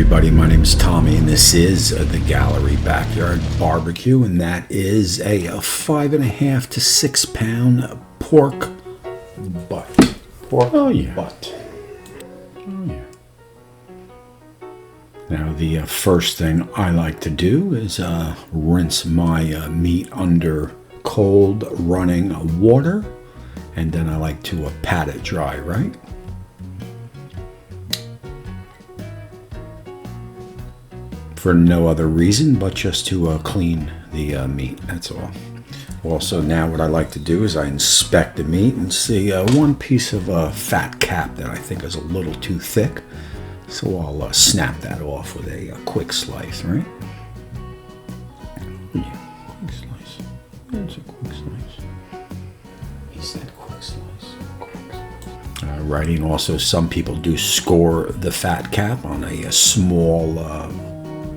everybody, my name is Tommy and this is the Gallery Backyard Barbecue, and that is a 5.5 to 6 pound pork butt. Pork butt. Oh yeah. Now the first thing I like to do is rinse my meat under cold running water, and then I like to pat it dry, right? For no other reason but just to clean the meat, that's all. Also, now what I like to do is I inspect the meat and see one piece of fat cap that I think is a little too thick, so I'll snap that off with a quick slice, right? Yeah, quick slice. That's a quick slice. He said quick slice. Alrighty, and also some people do score the fat cap on a small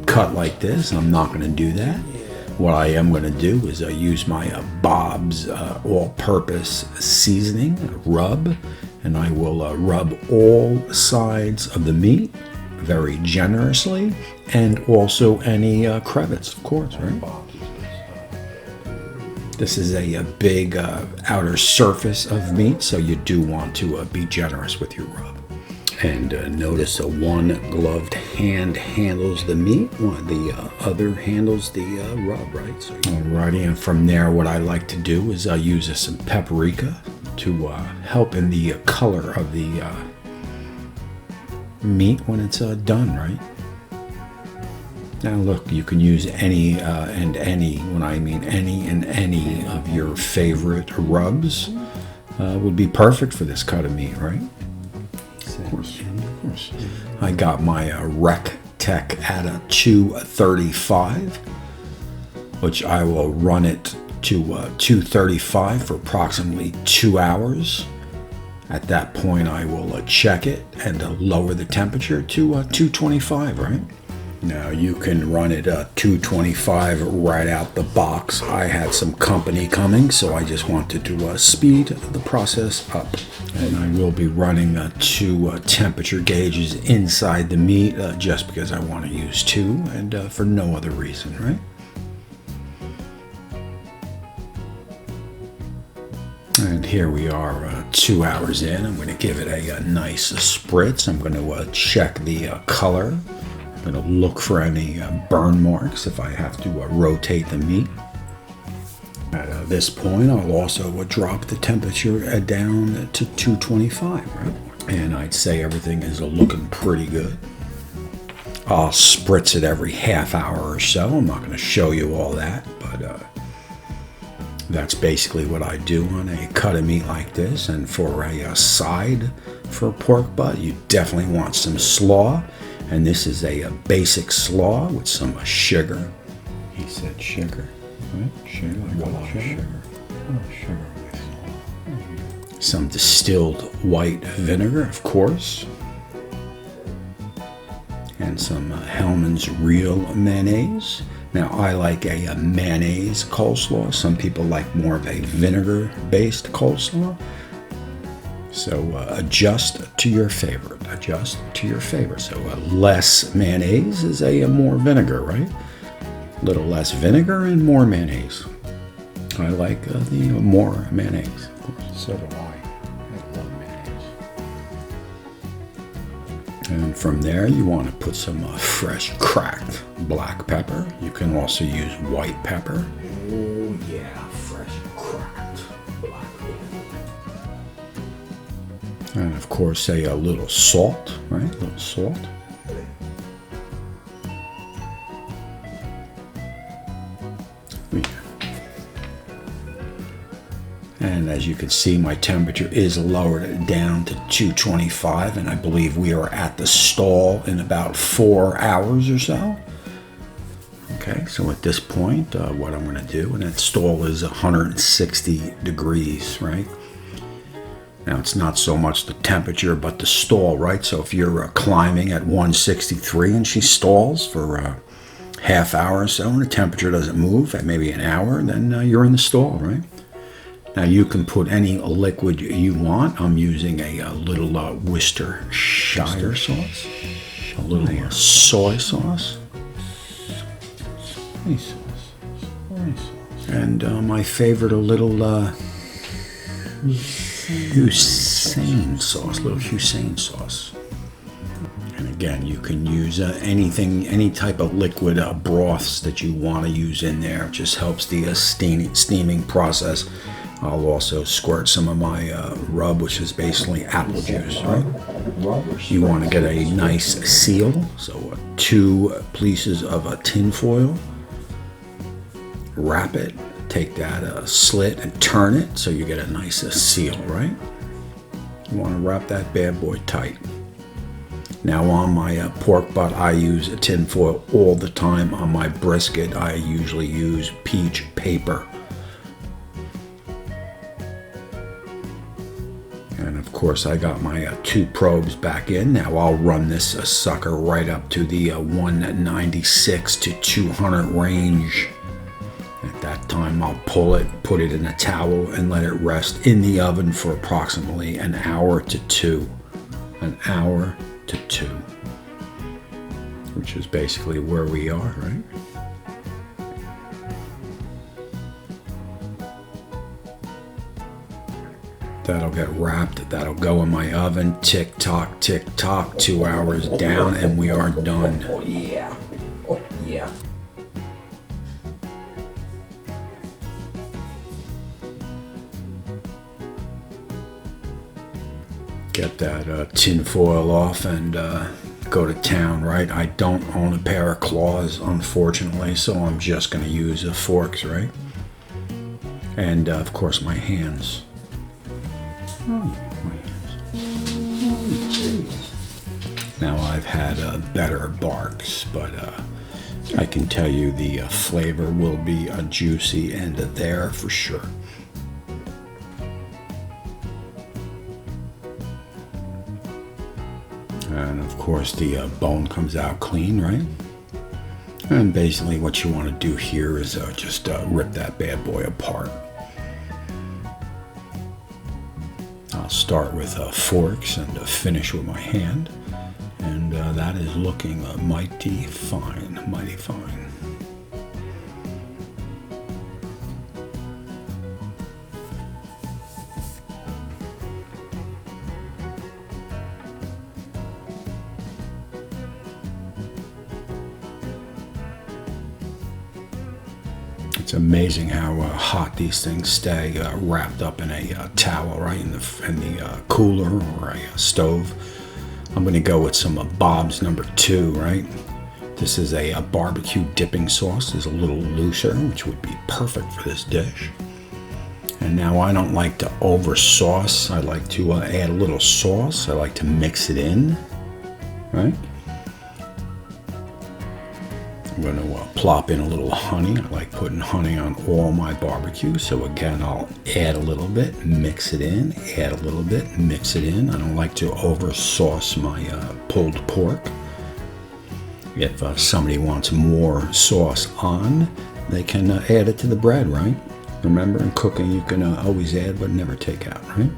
cut like this. I'm not going to do that. What I am going to do is use my Bob's all-purpose seasoning rub, and I will rub all sides of the meat very generously, and also any crevice, of course, right? This is a big outer surface of meat, so you do want to be generous with your rub. And notice one gloved hand handles the meat, while the other handles the rub, right? So, alrighty, and from there, what I like to do is use some paprika to help in the color of the meat when it's done, right? Now look, you can use any and any, when I mean any and any of your favorite rubs would be perfect for this cut of meat, right? Of course. I got my Rec Tech at a 235, which I will run it to 235 for approximately 2 hours. At that point, I will check it and lower the temperature to 225, right? Now you can run it 225 right out the box. I had some company coming, so I just wanted to speed the process up. And I will be running 2 temperature gauges inside the meat just because I want to use 2 and for no other reason, right? And here we are 2 hours in. I'm going to give it a nice spritz. I'm going to check the color. I'm going to look for any burn marks if I have to rotate the meat. At this point, I'll also drop the temperature down to 225, right? And I'd say everything is looking pretty good. I'll spritz it every half hour or so. I'm not going to show you all that, but that's basically what I do on a cut of meat like this. And for a side for a pork butt, you definitely want some slaw. And this is a basic slaw with some sugar. He said sugar. Right? Sugar. I got sugar. Oh, sugar. Some distilled white vinegar, of course. And some Hellmann's Real mayonnaise. Now, I like a mayonnaise coleslaw. Some people like more of a vinegar-based coleslaw. So adjust to your favorite. Adjust to your favorite. So less mayonnaise is a more vinegar, right? A little less vinegar and more mayonnaise. I like the more mayonnaise. Of course, so do I. I love mayonnaise. And from there, you want to put some fresh cracked black pepper. You can also use white pepper. Oh yeah, fresh cracked black pepper. And of course, a little salt, right? A little salt. And as you can see, my temperature is lowered down to 225, and I believe we are at the stall in about 4 hours or so. Okay, so at this point, what I'm going to do, and that stall is 160 degrees, right? Now, it's not so much the temperature, but the stall, right? So if you're climbing at 163 and she stalls for a half hour or so, and the temperature doesn't move at maybe an hour, then you're in the stall, right? Now, you can put any liquid you want. I'm using a little Worcestershire sauce. A little soy sauce. Soy sauce. Soy sauce. And my favorite, a little Hussein sauce. Little Hussein sauce. And again, you can use anything, any type of liquid broths that you want to use in there. It just helps the steaming process. I'll also squirt some of my rub, which is basically apple juice, right? You want to get a nice seal, so 2 pieces of tin foil. Wrap it, take that slit and turn it so you get a nice seal, right? You want to wrap that bad boy tight. Now on my pork butt, I use a tin foil all the time. On my brisket, I usually use peach paper. And of course, I got my 2 probes back in. Now I'll run this sucker right up to the 196 to 200 range. At that time, I'll pull it, put it in a towel, and let it rest in the oven for approximately an hour to 2. An hour to 2, which is basically where we are, right? That'll get wrapped, that'll go in my oven, tick tock, 2 hours down, and we are done. Oh yeah, oh yeah. Get that tin foil off and go to town, right? I don't own a pair of claws, unfortunately, so I'm just going to use forks, right? And of course my hands. Now I've had better barks, but I can tell you the flavor will be juicy and there for sure. And of course the bone comes out clean, right? And basically what you want to do here is just rip that bad boy apart. I'll start with forks and finish with my hand. And that is looking mighty fine, mighty fine. It's amazing how hot these things stay wrapped up in a towel, right, in the cooler or a stove. I'm going to go with some Bob's number 2, right? This is a barbecue dipping sauce. It's a little looser, which would be perfect for this dish. And now I don't like to over sauce. I like to add a little sauce. I like to mix it in, right? I'm going to plop in a little honey. I like putting honey on all my barbecue. So again, I'll add a little bit, mix it in, add a little bit, mix it in. I don't like to over sauce my pulled pork. If somebody wants more sauce on, they can add it to the bread, right? Remember, in cooking, you can always add but never take out, right?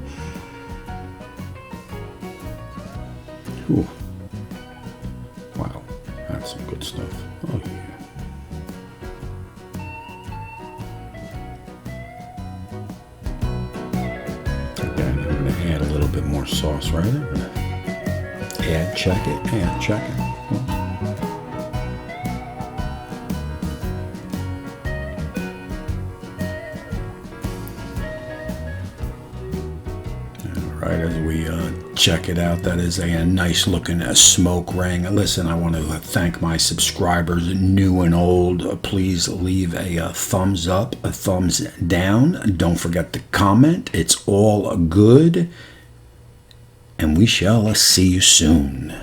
Ooh. Wow, that's some good stuff. Oh, yeah. Again, I'm going to add a little bit more sauce right there. Add, check it, add, check it. Right, as we check it out, that is a nice looking smoke ring. Listen, I want to thank my subscribers, new and old. Please leave a thumbs up, a thumbs down. Don't forget to comment. It's all good. And we shall see you soon.